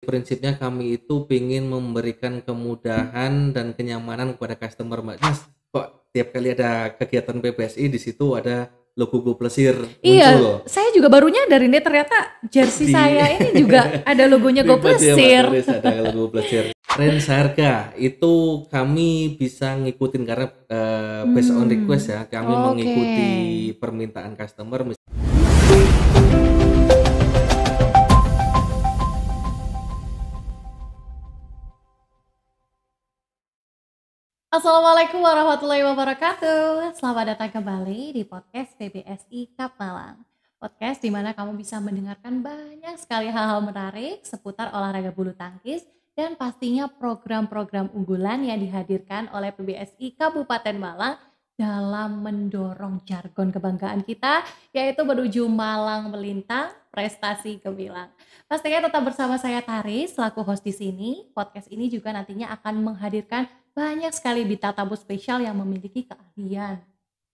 Prinsipnya kami itu ingin memberikan kemudahan dan kenyamanan kepada customer, Mbak. Mas, kok tiap kali ada kegiatan PPSI di situ ada logo Go-Plesir Iya, muncul? saya juga baru nyadar ini ternyata jersey Di saya ini juga ada logonya di baju ya, Mbak Go-Plesir. Turis ada logo Go-Plesir. Range harga itu kami bisa ngikutin karena based on request ya, kami Oke. mengikuti permintaan customer. Assalamualaikum warahmatullahi wabarakatuh. Selamat datang kembali di podcast PBSI Kap Malang. Podcast di mana kamu bisa mendengarkan banyak sekali hal-hal menarik seputar olahraga bulu tangkis dan pastinya program-program unggulan yang dihadirkan oleh PBSI Kabupaten Malang dalam mendorong jargon kebanggaan kita, yaitu menuju Malang melintang, prestasi gemilang. Pastinya tetap bersama saya Tari selaku host di sini. Podcast ini juga nantinya akan menghadirkan banyak sekali bintang tamu spesial yang memiliki keahlian,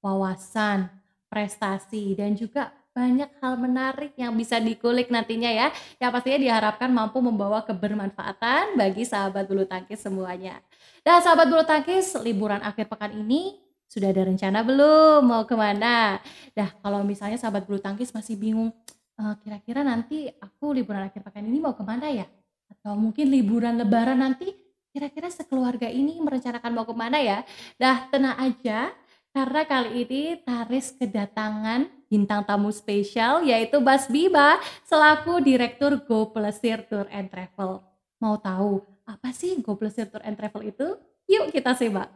wawasan, prestasi, dan juga banyak hal menarik yang bisa dikulik nantinya ya. Yang pastinya diharapkan mampu membawa kebermanfaatan bagi sahabat bulu tangkis semuanya. Dan sahabat bulu tangkis, liburan akhir pekan ini sudah ada rencana belum mau kemana? Nah, kalau misalnya sahabat bulu tangkis masih bingung, kira-kira nanti aku liburan akhir pekan ini mau kemana ya? Atau mungkin liburan lebaran nanti kira-kira sekeluarga ini merencanakan mau kemana ya? Dah tenang aja, karena kali ini Taris kedatangan bintang tamu spesial yaitu Mas Bima selaku Direktur Go-Plesir Tour and Travel. Mau tahu apa sih Go-Plesir Tour and Travel itu? Yuk kita simak.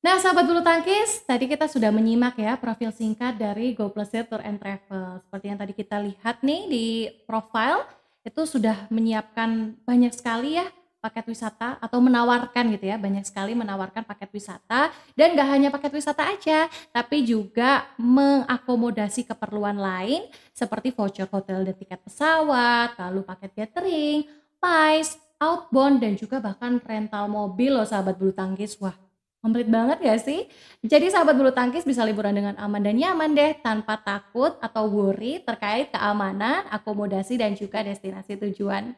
Nah, sahabat bulu tangkis, tadi kita sudah menyimak ya profil singkat dari Go-Plesir Tour and Travel. Seperti yang tadi kita lihat nih di profile, itu sudah menyiapkan banyak sekali ya paket wisata atau menawarkan gitu ya, banyak sekali menawarkan paket wisata. Dan gak hanya paket wisata aja, tapi juga mengakomodasi keperluan lain seperti voucher hotel dan tiket pesawat, lalu paket catering, MICE, outbound, dan juga bahkan rental mobil loh sahabat bulu tangkis. Wah, komplit banget gak sih? Jadi sahabat bulu tangkis bisa liburan dengan aman dan nyaman deh, tanpa takut atau worry terkait keamanan, akomodasi, dan juga destinasi tujuan.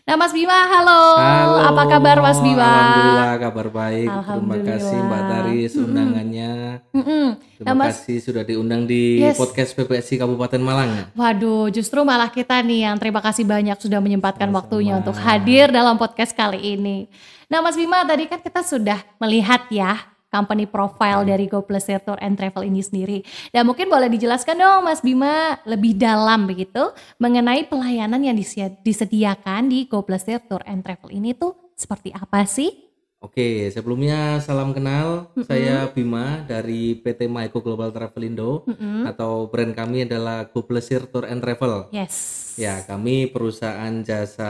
Nah Mas Bima, halo. Halo, Apa kabar Mas Bima? alhamdulillah kabar baik. Terima Alhamdulillah. kasih Mbak Taris undangannya. Nah Terima Mas, kasih sudah diundang di yes. podcast PPSI Kabupaten Malang. Waduh, justru malah kita nih yang terima kasih banyak sudah menyempatkan Sama-sama. waktunya untuk hadir dalam podcast kali ini. Nah Mas Bima, tadi kan kita sudah melihat ya company profile dari GoPleasure Tour and Travel ini sendiri. Dan mungkin boleh dijelaskan dong Mas Bima lebih dalam begitu mengenai pelayanan yang disediakan di GoPleasure Tour and Travel ini tuh seperti apa sih? Oke, sebelumnya salam kenal. Saya Bima dari PT Maiko Global Travel Indo atau brand kami adalah GoPleasure Tour and Travel. Yes. Ya, kami perusahaan jasa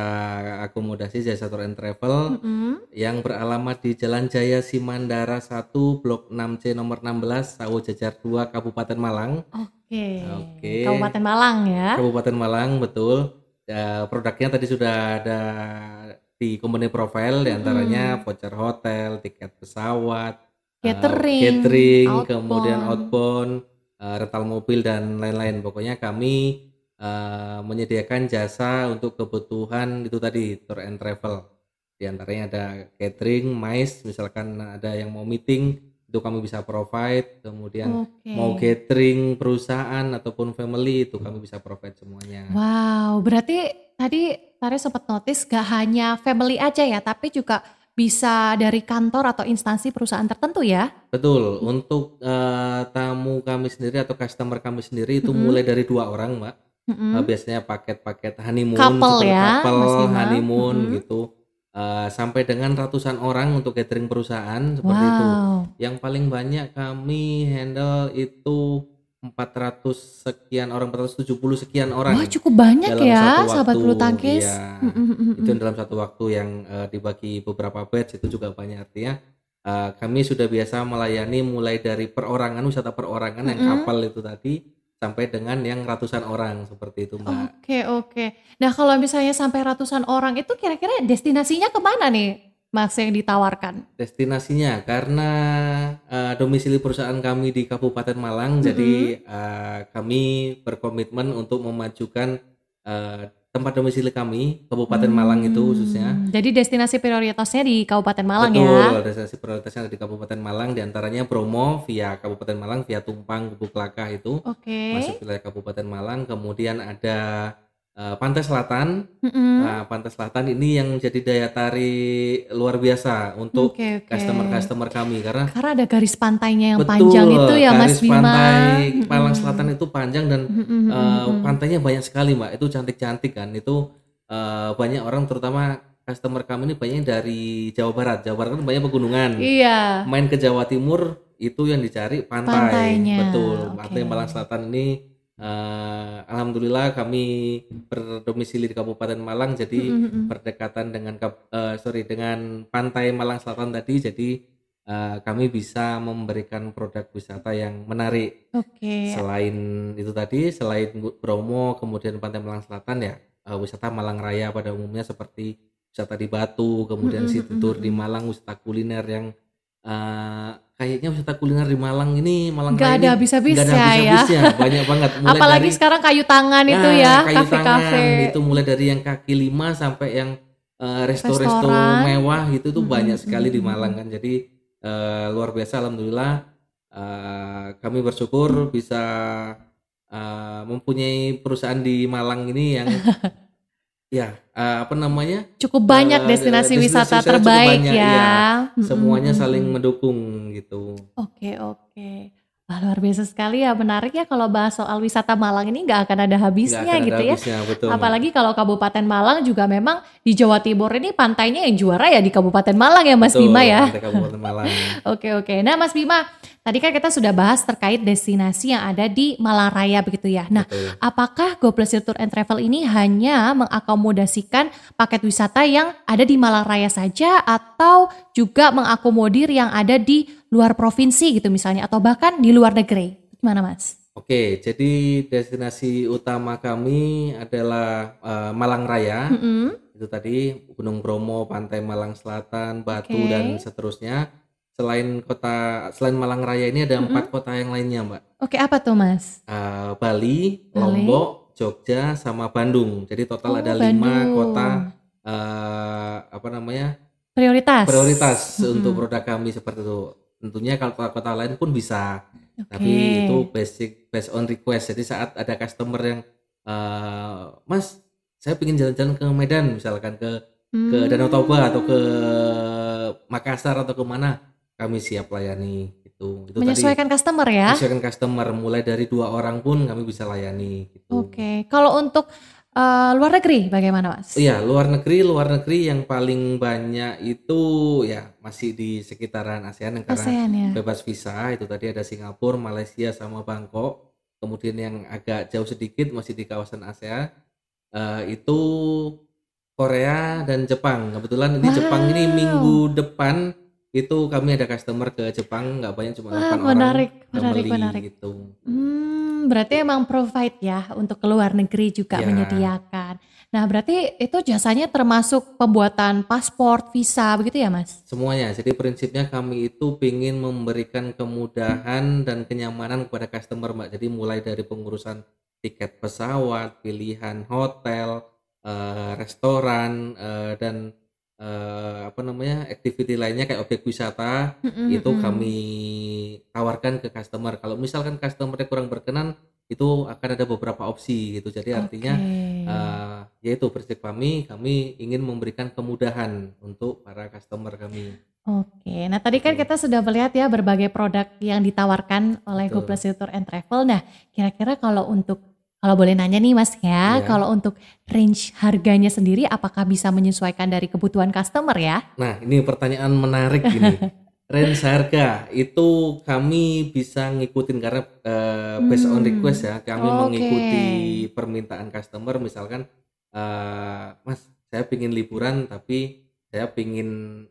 akomodasi jasa tour and travel yang beralamat di Jalan Jaya Simandara 1 Blok 6C nomor 16 Sawo Jajar 2 Kabupaten Malang. Oke. Kabupaten Malang ya. Kabupaten Malang, betul. Produknya tadi sudah ada di company profile, diantaranya voucher hotel, tiket pesawat, catering, outbound. Kemudian outbound, rental mobil dan lain-lain. Pokoknya kami menyediakan jasa untuk kebutuhan itu tadi tour and travel. Diantaranya ada catering, MICE, misalkan ada yang mau meeting itu kami bisa provide. Kemudian mau catering perusahaan ataupun family itu kami bisa provide semuanya. Wow, berarti tadi Tare sempat notice gak hanya family aja ya, tapi juga bisa dari kantor atau instansi perusahaan tertentu ya? Betul, untuk tamu kami sendiri atau customer kami sendiri itu mulai dari 2 orang Mbak. Biasanya paket-paket honeymoon, couple ya, couple honeymoon gitu. Sampai dengan ratusan orang untuk catering perusahaan seperti itu. Yang paling banyak kami handle itu 400 sekian orang, 470 sekian orang. Wah, cukup banyak dalam ya satu sahabat waktu. bulu tangkis. Ya, itu dalam satu waktu yang dibagi beberapa batch itu juga banyak. Artinya kami sudah biasa melayani mulai dari perorangan, wisata perorangan yang kapal itu tadi sampai dengan yang ratusan orang seperti itu Mbak. Oke. Nah kalau misalnya sampai ratusan orang itu kira-kira destinasinya kemana nih Mas yang ditawarkan? Destinasinya karena domisili perusahaan kami di Kabupaten Malang, jadi kami berkomitmen untuk memajukan tempat domisili kami Kabupaten Malang itu khususnya. Jadi destinasi prioritasnya di Kabupaten Malang. Betul, ya? Betul, destinasi prioritasnya ada di Kabupaten Malang, diantaranya Bromo via Kabupaten Malang, via Tumpang, Gubuk Lakah itu masuk wilayah Kabupaten Malang. Kemudian ada Pantai Selatan. Nah, Pantai Selatan ini yang menjadi daya tarik luar biasa untuk customer kami karena ada garis pantainya yang panjang itu ya Mas Bima. Pantai Malang Selatan itu panjang dan pantainya banyak sekali Mbak. Itu cantik-cantik kan. Itu banyak orang terutama customer kami ini banyak dari Jawa Barat. Jawa Barat kan banyak pegunungan. Iya. Main ke Jawa Timur itu yang dicari pantainya. Betul. Pantai Malang Selatan ini alhamdulillah kami berdomisili di Kabupaten Malang, jadi berdekatan dengan dengan Pantai Malang Selatan tadi, jadi kami bisa memberikan produk wisata yang menarik. Selain itu tadi, selain Bromo kemudian Pantai Malang Selatan ya wisata Malang Raya pada umumnya seperti wisata di Batu, kemudian city tour di Malang, wisata kuliner yang kayaknya wisata kuliner di Malang ini gak ada habis-habisnya ya. Banyak banget. Mulai apalagi dari, sekarang kayu tangan itu ya, kafe-kafe. Itu mulai dari yang kaki lima sampai yang resto-resto mewah gitu tuh banyak sekali di Malang kan. Jadi luar biasa alhamdulillah. Kami bersyukur bisa mempunyai perusahaan di Malang ini yang cukup banyak destinasi wisata terbaik banyak, ya. Semuanya saling mendukung gitu. Oke. Wah, luar biasa sekali ya, menarik ya kalau bahas soal wisata Malang ini nggak akan ada habisnya gitu ya. Betul. Apalagi kalau Kabupaten Malang juga memang di Jawa Timur ini pantainya yang juara ya di Kabupaten Malang ya Mas Bima ya. Pantai Kabupaten Malang. Oke. Nah Mas Bima, tadi kan kita sudah bahas terkait destinasi yang ada di Malang Raya begitu ya. Nah, apakah GoPleasure Tour and Travel ini hanya mengakomodasikan paket wisata yang ada di Malang Raya saja atau juga mengakomodir yang ada di luar provinsi gitu misalnya atau bahkan di luar negeri? Gimana Mas? Oke, jadi destinasi utama kami adalah Malang Raya. Itu tadi Gunung Bromo, Pantai Malang Selatan, Batu dan seterusnya. Selain Malang Raya ini ada 4 kota yang lainnya Mbak. Oke, apa tuh Mas? Bali, Lombok, Jogja, sama Bandung. Jadi total ada 5 kota prioritas untuk produk kami seperti itu. Tentunya kalau kota lain pun bisa, tapi itu based on request. Jadi saat ada customer yang Mas, saya ingin jalan-jalan ke Medan misalkan ke Danau Toba atau ke Makassar atau ke mana, kami siap layani gitu. Itu Menyesuaikan tadi customer ya? menyesuaikan customer, mulai dari 2 orang pun kami bisa layani gitu. Oke, kalau untuk luar negeri bagaimana Mas? Iya, luar negeri yang paling banyak itu ya masih di sekitaran ASEAN karena ASEAN ya? bebas visa. Itu tadi ada Singapura, Malaysia sama Bangkok. Kemudian yang agak jauh sedikit masih di kawasan ASEAN, itu Korea dan Jepang. Kebetulan ini Jepang ini minggu depan itu kami ada customer ke Jepang, nggak banyak, cuma 8 orang menarik. gitu. Berarti emang provide ya untuk ke luar negeri juga Ya, menyediakan. Nah, berarti itu jasanya termasuk pembuatan paspor, visa begitu ya Mas? semuanya. Jadi prinsipnya kami itu ingin memberikan kemudahan dan kenyamanan kepada customer, Mbak. Jadi mulai dari pengurusan tiket pesawat, pilihan hotel, restoran, dan activity lainnya kayak objek wisata itu kami tawarkan ke customer. Kalau misalkan customernya kurang berkenan, itu akan ada beberapa opsi gitu. Jadi artinya yaitu prinsip kami ingin memberikan kemudahan untuk para customer kami. Oke, nah tadi kan Betul. kita sudah melihat ya berbagai produk yang ditawarkan oleh Betul. GoPlus Tour and Travel. Nah, kira-kira kalau boleh nanya nih Mas ya, Iya. kalau untuk range harganya sendiri apakah bisa menyesuaikan dari kebutuhan customer ya? Nah, ini pertanyaan menarik ini. Range harga itu kami bisa ngikutin karena based on request ya. Kami mengikuti permintaan customer. Misalkan, Mas, saya pingin liburan tapi saya pingin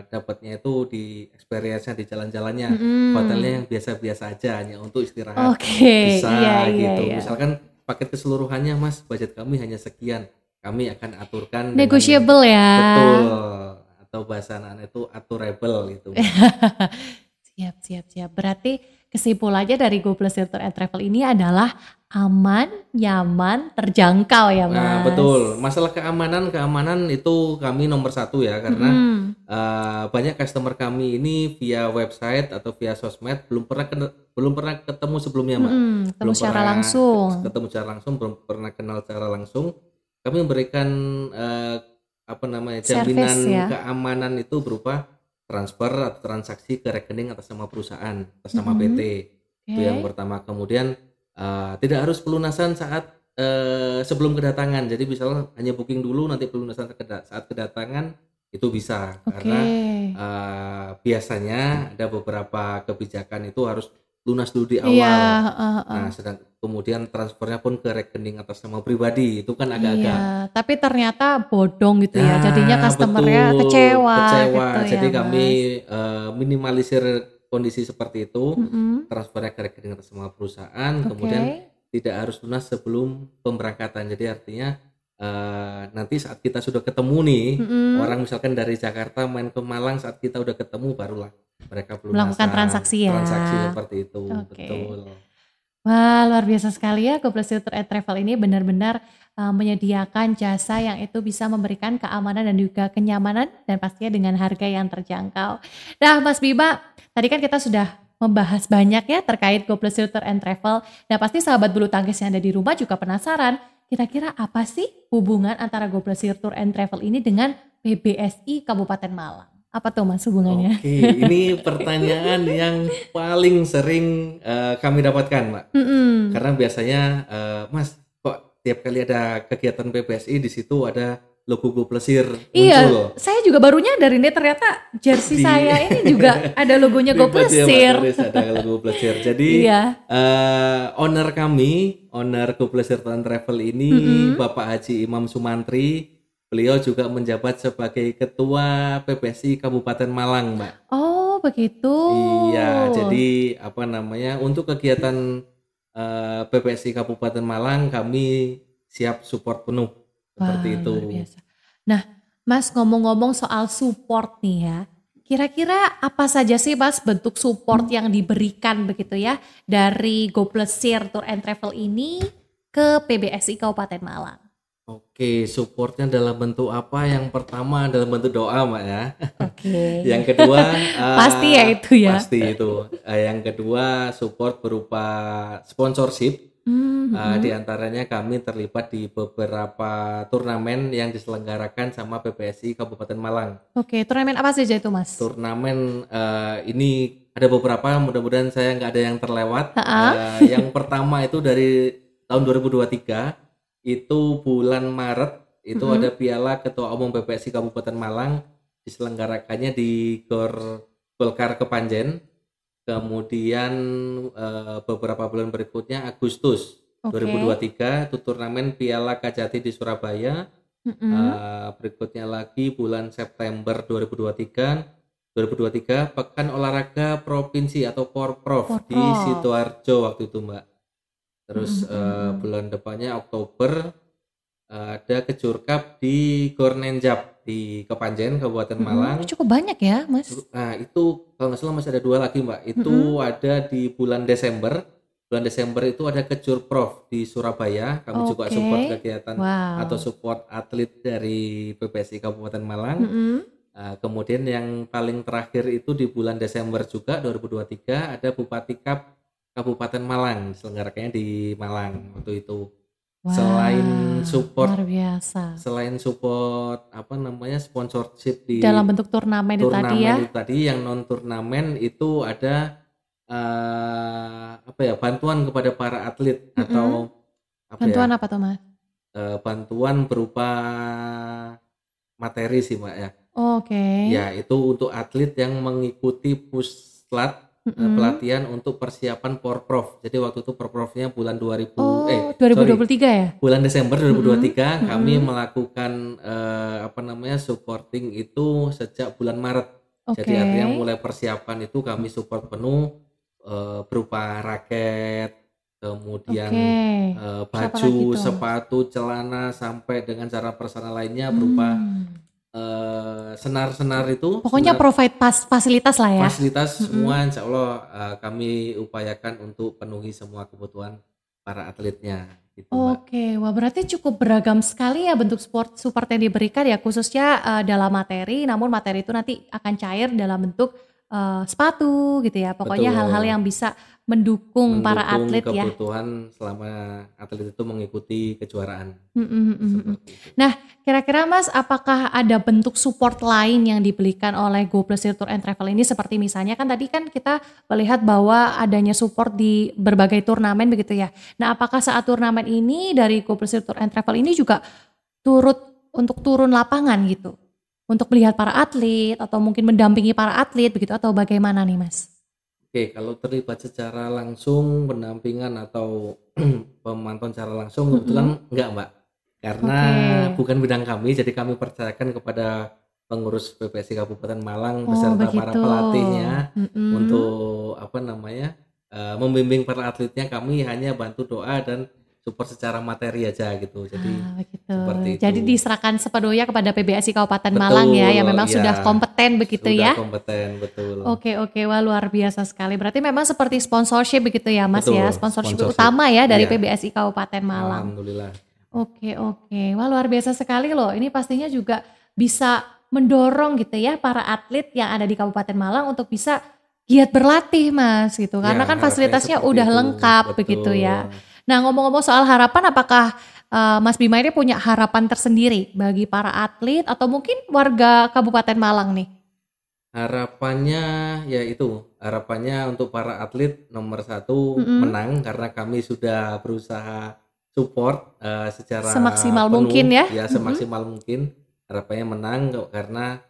dapatnya itu di experience-nya di jalan-jalannya. Hotelnya yang biasa-biasa aja hanya untuk istirahat. Bisa gitu. Misalkan paket keseluruhannya, Mas, budget kami hanya sekian. Kami akan aturkan Negotiable ya. Betul. Atau bahasa anak itu aturable gitu. Siap. Berarti kesimpulannya dari GoPlus Tour and Travel ini adalah aman, nyaman, terjangkau ya Mas. Nah betul, masalah keamanan itu kami nomor 1 ya, karena banyak customer kami ini via website atau via sosmed belum pernah ketemu sebelumnya, Mbak. Ketemu secara langsung, belum pernah kenal secara langsung. Kami memberikan jaminan keamanan itu berupa transfer atau transaksi ke rekening atas nama perusahaan, atas nama PT. Itu yang pertama. Kemudian tidak harus pelunasan saat sebelum kedatangan. Jadi misalnya hanya booking dulu, nanti pelunasan saat kedatangan itu bisa. Karena biasanya ada beberapa kebijakan itu harus lunas dulu di awal. Nah, kemudian transfernya pun ke rekening atas nama pribadi, itu kan agak-agak. Tapi ternyata bodong gitu ya. Jadinya customernya kecewa gitu. Jadi ya, kami minimalisir kondisi seperti itu, transfernya ke rekening atas nama perusahaan, kemudian tidak harus lunas sebelum pemberangkatan. Jadi artinya nanti saat kita sudah ketemu nih, orang misalkan dari Jakarta main ke Malang, saat kita udah ketemu barulah mereka melakukan transaksi ya. Transaksi seperti itu. Betul. Wah, luar biasa sekali ya. GoPlus Tour and Travel ini benar-benar menyediakan jasa yang itu bisa memberikan keamanan dan juga kenyamanan, dan pastinya dengan harga yang terjangkau. Nah Mas Bima, tadi kan kita sudah membahas banyak ya terkait GoPlus Tour and Travel. Nah pasti sahabat bulu tangkis yang ada di rumah juga penasaran, kira-kira apa sih hubungan antara GoPlus Tour and Travel ini dengan PBSI Kabupaten Malang? Apa tuh Mas hubungannya? Oke, ini pertanyaan yang paling sering kami dapatkan, Mbak. Karena biasanya, Mas, kok tiap kali ada kegiatan PBSI di situ ada logo GoPlus muncul. Iya, saya juga baru nyadar ini ternyata jersey saya ini juga ada logonya GoPlus. Ada logo GoPlus. Jadi owner GoPlus and Travel ini Bapak Haji Imam Sumantri. Beliau juga menjabat sebagai Ketua PBSI Kabupaten Malang, Mbak. Oh, begitu. Iya, jadi untuk kegiatan PBSI Kabupaten Malang kami siap support penuh. Seperti itu. Luar biasa. Nah, Mas, ngomong-ngomong soal support nih ya. Kira-kira apa saja sih Mas bentuk support yang diberikan begitu ya dari GoPlus Tour and Travel ini ke PBSI Kabupaten Malang? Oke, supportnya dalam bentuk apa? Yang pertama dalam bentuk doa, Mbak ya. Yang kedua pasti ya itu ya. Pasti itu. Yang kedua support berupa sponsorship. Di antaranya kami terlibat di beberapa turnamen yang diselenggarakan sama PPSI Kabupaten Malang. Oke, turnamen apa saja itu, Mas? Turnamen ini ada beberapa, mudah-mudahan saya nggak ada yang terlewat. Yang pertama itu dari tahun 2023, itu bulan Maret, itu ada Piala Ketua Umum PPSI Kabupaten Malang, diselenggarakannya di Gor Golkar Kepanjen. Kemudian beberapa bulan berikutnya Agustus 2023 itu turnamen Piala Kajati di Surabaya. Berikutnya lagi bulan September 2023 Pekan Olahraga Provinsi atau Porprov di Sidoarjo waktu itu, Mbak. Terus bulan depannya Oktober ada Kejur Cup di Gornenjab di Kepanjen Kabupaten Malang. Cukup banyak ya, Mas. Nah itu kalau nggak salah masih ada 2 lagi, Mbak. Itu ada di bulan Desember. Bulan Desember itu ada Kejur Prof di Surabaya. Kami juga support kegiatan atau support atlet dari PPSI Kabupaten Malang. Kemudian yang paling terakhir itu di bulan Desember juga 2023 ada Bupati Cup Kabupaten Malang, diselenggarakannya di Malang waktu itu. Selain support, luar biasa. Selain support sponsorship di dalam bentuk turnamen itu tadi yang non turnamen itu ada bantuan kepada para atlet atau bantuan apa tuh, Mas? Bantuan berupa materi sih, Mbak ya. Ya itu untuk atlet yang mengikuti puslat pelatihan untuk persiapan Porprov. Jadi waktu itu Porprovnya bulan 2023 ya? Bulan Desember 2023 kami melakukan supporting itu sejak bulan Maret. Jadi artinya mulai persiapan itu kami support penuh berupa raket, kemudian baju, sepatu, celana sampai dengan cara persana lainnya berupa senar-senar itu. Pokoknya provide fasilitas lah ya. Fasilitas semua insya Allah kami upayakan untuk penuhi semua kebutuhan para atletnya. Gitu, wah berarti cukup beragam sekali ya bentuk support yang diberikan ya, khususnya dalam materi, namun materi itu nanti akan cair dalam bentuk sepatu gitu ya. Pokoknya hal-hal yang bisa mendukung para atlet ya. Kebutuhan selama atlet itu mengikuti kejuaraan. Nah, kira-kira Mas, apakah ada bentuk support lain yang diberikan oleh Go Plesir Tour and Travel ini, seperti misalnya kan tadi kan kita melihat bahwa adanya support di berbagai turnamen begitu ya. Nah, apakah saat turnamen ini dari Go Plesir Tour and Travel ini juga turun lapangan gitu untuk melihat para atlet atau mungkin mendampingi para atlet begitu, atau bagaimana nih, Mas? Kalau terlibat secara langsung pendampingan atau pemantauan secara langsung kebetulan enggak, Mbak. Karena bukan bidang kami, jadi kami percayakan kepada pengurus PPSI Kabupaten Malang beserta para pelatihnya untuk membimbing para atletnya. Kami hanya bantu doa dan support secara materi aja gitu. Jadi seperti itu. Jadi diserahkan sepenuhnya kepada PBSI Kabupaten Malang ya, yang memang sudah kompeten begitu ya. Sudah kompeten, betul. Oke, wah luar biasa sekali. Berarti memang seperti sponsorship begitu ya, Mas. Betul, ya, sponsorship utama ya dari PBSI Kabupaten Malang. Alhamdulillah. Oke, wah luar biasa sekali loh. Ini pastinya juga bisa mendorong gitu ya para atlet yang ada di Kabupaten Malang untuk bisa giat berlatih, Mas, gitu. Karena kan fasilitasnya udah lengkap begitu ya. Nah, ngomong-ngomong soal harapan, apakah Mas Bima ini punya harapan tersendiri bagi para atlet atau mungkin warga Kabupaten Malang nih? Harapannya untuk para atlet nomor 1 menang, karena kami sudah berusaha support secara semaksimal penuh, mungkin ya. Semaksimal mungkin. Harapannya menang karena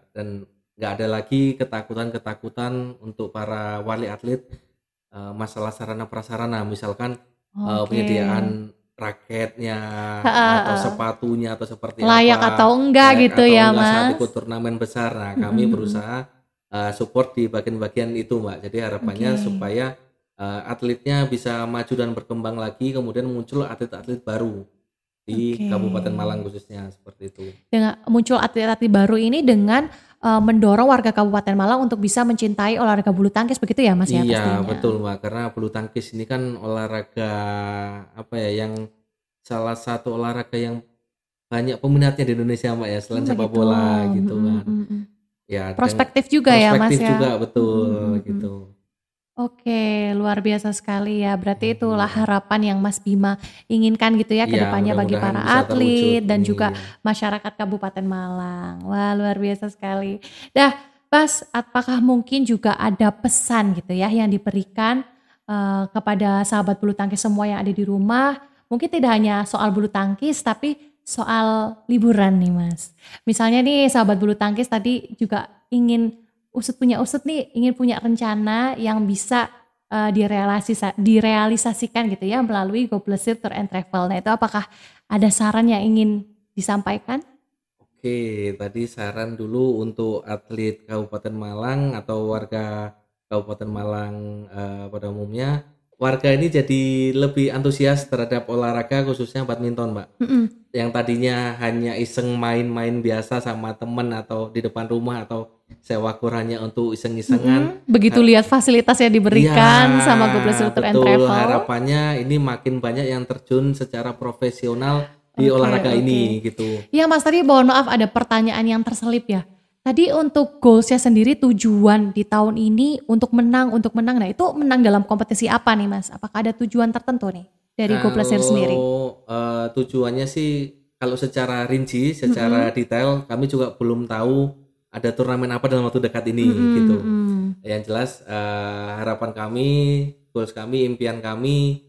dan nggak ada lagi ketakutan untuk para wali atlet. Masalah sarana prasarana, misalkan penyediaan raketnya atau sepatunya atau seperti layak atau enggak gitu ya, Mas, saat ikut turnamen besar. Nah, kami berusaha support di bagian-bagian itu, Mbak. Jadi harapannya supaya atletnya bisa maju dan berkembang lagi, kemudian muncul atlet-atlet baru di Kabupaten Malang khususnya, seperti itu. Dengan muncul atlet-atlet baru ini dengan mendorong warga Kabupaten Malang untuk bisa mencintai olahraga bulu tangkis begitu ya, Mas ya? Iya, betul, Mbak. Karena bulu tangkis ini kan olahraga yang salah satu olahraga yang banyak peminatnya di Indonesia, Mbak ya, selain sepak bola gitu kan. Ya, prospektif juga ya, Mas ya. Prospektif juga, betul gitu. Oke, luar biasa sekali ya. Berarti itulah harapan yang Mas Bima inginkan gitu ya ke Iya, depannya bagi mudah-mudahan para bisa terwujud atlet dan ini juga ya. masyarakat Kabupaten Malang. Wah, luar biasa sekali. Dah, Mas, apakah mungkin juga ada pesan gitu ya yang diberikan kepada sahabat bulu tangkis semua yang ada di rumah? Mungkin tidak hanya soal bulu tangkis, tapi soal liburan nih, Mas. Misalnya nih sahabat bulu tangkis tadi juga ingin usut nih ingin punya rencana yang bisa direalisasikan gitu ya melalui GoPlesir Tour and Travel. Nah itu apakah ada saran yang ingin disampaikan? Oke, tadi saran dulu untuk atlet Kabupaten Malang atau warga Kabupaten Malang pada umumnya. Warga ini jadi lebih antusias terhadap olahraga khususnya badminton, Mbak. Mm-mm. Yang tadinya hanya iseng main-main biasa sama temen atau di depan rumah atau sewa kur hanya untuk iseng-isengan. Begitu lihat fasilitas yang Iya, diberikan sama GoPlesir Tour and betul. Travel. Harapannya ini makin banyak yang terjun secara profesional di Oke, olahraga oke. ini gitu. Iya Mas, tadi mohon maaf ada pertanyaan yang terselip ya. Tadi untuk goalsnya sendiri tujuan di tahun ini untuk menang. Nah itu menang dalam kompetisi apa nih Mas? Apakah ada tujuan tertentu nih dari GoPlesir sendiri? Kalau tujuannya sih kalau secara rinci, secara Mm-mm. detail kami juga belum tahu ada turnamen apa dalam waktu dekat ini Mm-mm, gitu. mm-mm. Yang jelas harapan kami, goals kami, impian kami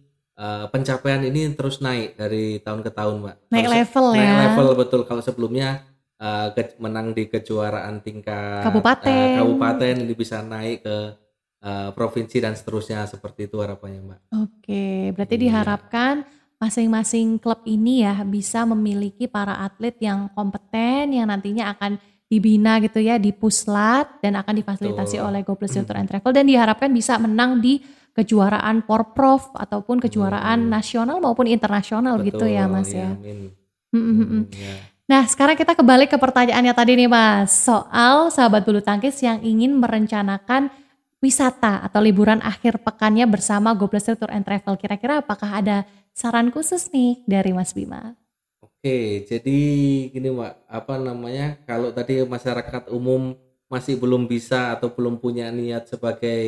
pencapaian ini terus naik dari tahun ke tahun, Mbak. Naik level Naik ya. level betul. Kalau sebelumnya menang di kejuaraan tingkat Kabupaten. kabupaten ini bisa naik ke provinsi dan seterusnya seperti itu harapannya, Mbak. Oke, berarti Iya, diharapkan masing-masing klub ini ya bisa memiliki para atlet yang kompeten yang nantinya akan dibina gitu ya di Puslat dan akan difasilitasi betul. oleh GoPlus Tour and Travel dan diharapkan bisa menang di kejuaraan Porprov ataupun kejuaraan Amin. nasional maupun internasional gitu ya Betul, Mas ya ya. amin. Ya. Nah, sekarang kita kembali ke pertanyaannya tadi nih Mas, soal sahabat bulu tangkis yang ingin merencanakan wisata atau liburan akhir pekannya bersama GoPlus Tour and Travel. Kira-kira apakah ada saran khusus nih dari Mas Bima? Oke, jadi gini Mbak, apa namanya? Kalau tadi masyarakat umum masih belum bisa atau belum punya niat sebagai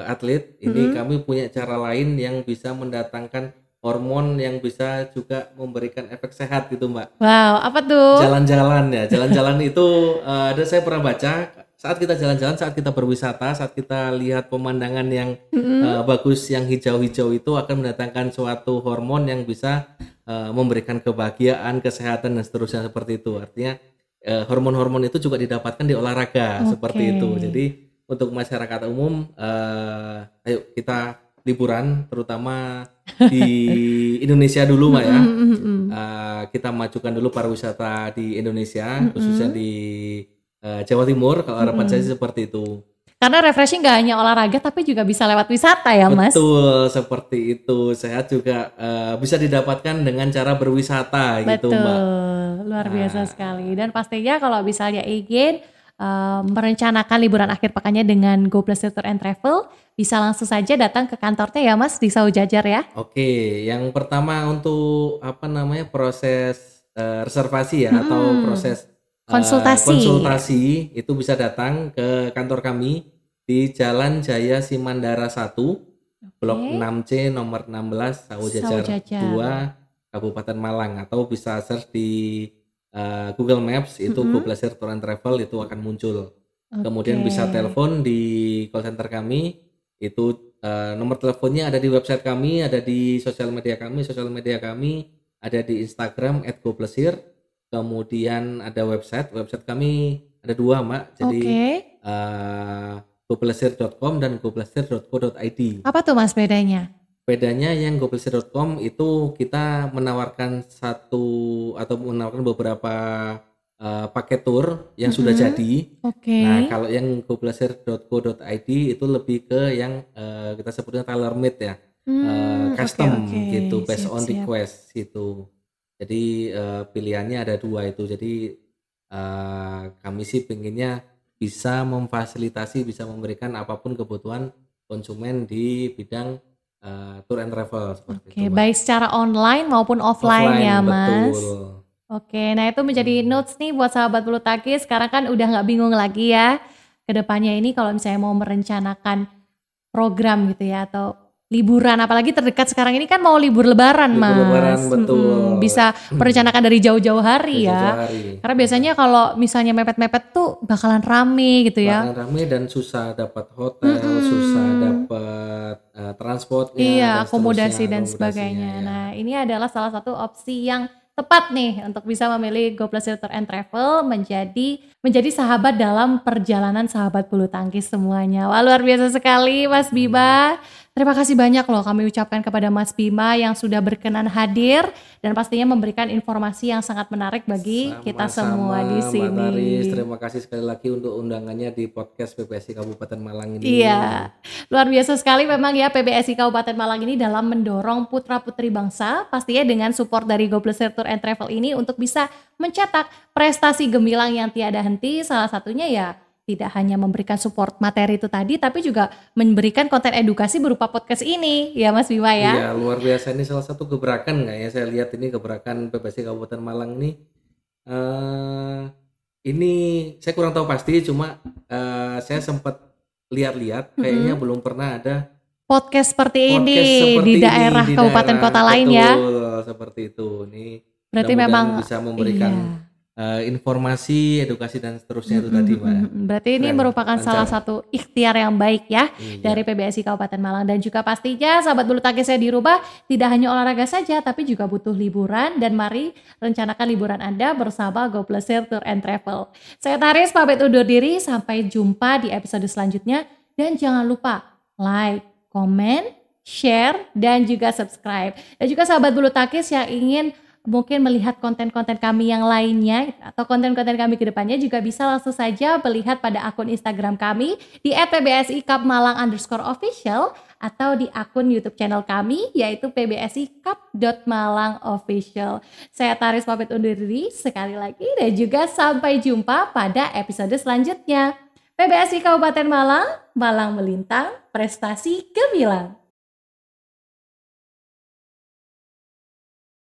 atlet, ini Mm-mm. kami punya cara lain yang bisa mendatangkan hormon yang bisa juga memberikan efek sehat gitu Mbak. Wow, apa tuh? Jalan-jalan ya, jalan-jalan itu ada saya pernah baca saat kita jalan-jalan, saat kita berwisata, saat kita lihat pemandangan yang Mm-mm. bagus, yang hijau-hijau itu akan mendatangkan suatu hormon yang bisa memberikan kebahagiaan, kesehatan dan seterusnya seperti itu. Artinya hormon-hormon itu juga didapatkan di olahraga Oke. seperti itu. Jadi untuk masyarakat umum, ayo kita liburan, terutama di Indonesia dulu Mbak ya. Mm-mm, mm-mm, Kita majukan dulu pariwisata di Indonesia, khususnya mm-mm, di Jawa Timur. Kalau harapan saya mm-mm. sih seperti itu. Karena refreshing gak hanya olahraga tapi juga bisa lewat wisata ya Mas? Betul, seperti itu. Sehat juga bisa didapatkan dengan cara berwisata gitu, Mbak. Betul, luar biasa Nah, sekali. Dan pastinya kalau misalnya ingin merencanakan liburan akhir pekannya dengan GoPlus Tour and Travel, bisa langsung saja datang ke kantornya ya Mas di Saujajar ya. oke. Yang pertama untuk apa namanya proses reservasi ya atau Mm-mm. proses Konsultasi. konsultasi itu bisa datang ke kantor kami di Jalan Jaya Simandara 1, Blok Oke, 6C nomor 16 Saujajar Saujajar. 2 Kabupaten Malang atau bisa search di Google Maps itu Mm-mm. GoPleasure Tour and Travel itu akan muncul. Oke. Kemudian bisa telepon di call center kami itu nomor teleponnya ada di website kami, ada di sosial media kami ada di Instagram @gopleasure. Kemudian ada website kami ada dua Mbak. Jadi Oke. gopleasure.com dan gopleasure.co.id. Apa tuh Mas bedanya? Bedanya yang gopleasure.com itu kita menawarkan satu atau menawarkan beberapa paket tour yang sudah Mm-mm. jadi. Oke. Nah, kalau yang gopleasure.co.id itu lebih ke yang kita sebutnya tailor made ya. Oke oke. Custom gitu, based on Siap-siap. request gitu. Jadi pilihannya ada dua itu. Jadi kami sih pengennya bisa memfasilitasi, bisa memberikan apapun kebutuhan konsumen di bidang tour and travel seperti itu, Oke, Mbak. baik secara online maupun offline Offline ya betul. Mas. Oke, nah itu menjadi Hmm. notes nih buat sahabat bulu tangkis. Sekarang kan udah nggak bingung lagi ya. Kedepannya ini kalau misalnya mau merencanakan program gitu ya atau liburan, apalagi terdekat sekarang ini kan mau libur lebaran Mas. Lebaran, betul. Bisa merencanakan dari jauh-jauh hari ya. Karena biasanya kalau misalnya mepet-mepet tuh bakalan rame gitu ya. Bakalan rame dan susah dapat hotel, susah dapat transportnya. Iya, akomodasi dan sebagainya. Ya. Nah, ini adalah salah satu opsi yang tepat nih untuk bisa memilih GoPleasure Tour and Travel menjadi sahabat dalam perjalanan sahabat bulu tangkis semuanya. Wah, luar biasa sekali Mas Bima. Terima kasih banyak loh kami ucapkan kepada Mas Bima yang sudah berkenan hadir dan pastinya memberikan informasi yang sangat menarik bagi kita semua di sini. Mbak Taris, terima kasih sekali lagi untuk undangannya di podcast PBSI Kabupaten Malang ini. Iya, luar biasa sekali memang ya PBSI Kabupaten Malang ini dalam mendorong putra-putri bangsa pastinya dengan support dari GoPleasure Tour and Travel ini untuk bisa mencetak prestasi gemilang yang tiada henti. Salah satunya ya tidak hanya memberikan support materi itu tadi, tapi juga memberikan konten edukasi berupa podcast ini, ya Mas Bima ya. Iya, luar biasa, ini salah satu gebrakan nggak ya? Saya lihat ini gebrakan PBSI Kabupaten Malang nih. Ini saya kurang tahu pasti, cuma saya sempat lihat-lihat, kayaknya belum pernah ada podcast seperti ini di daerah kabupaten kota lain ya. Betul, seperti itu. Nih, berarti memang bisa memberikan informasi, edukasi dan seterusnya itu tadi Mbak. Berarti ini merupakan salah satu ikhtiar yang baik ya dari PBSI Kabupaten Malang, dan juga pastinya sahabat bulu tangkis saya dirubah tidak hanya olahraga saja tapi juga butuh liburan, dan mari rencanakan liburan Anda bersama GoPleasure Tour and Travel. Saya Taris pamit undur diri, sampai jumpa di episode selanjutnya, dan jangan lupa like, komen, share dan juga subscribe. Dan juga sahabat bulu tangkis yang ingin mungkin melihat konten-konten kami yang lainnya atau konten-konten kami ke depannya juga bisa langsung saja melihat pada akun Instagram kami di @pbsi_cup_malang_official atau di akun YouTube channel kami yaitu pbsi_cup.malang_official. Saya Taris pamit undur diri sekali lagi dan juga sampai jumpa pada episode selanjutnya. PBSI Kabupaten Malang, Malang melintang, prestasi gemilang.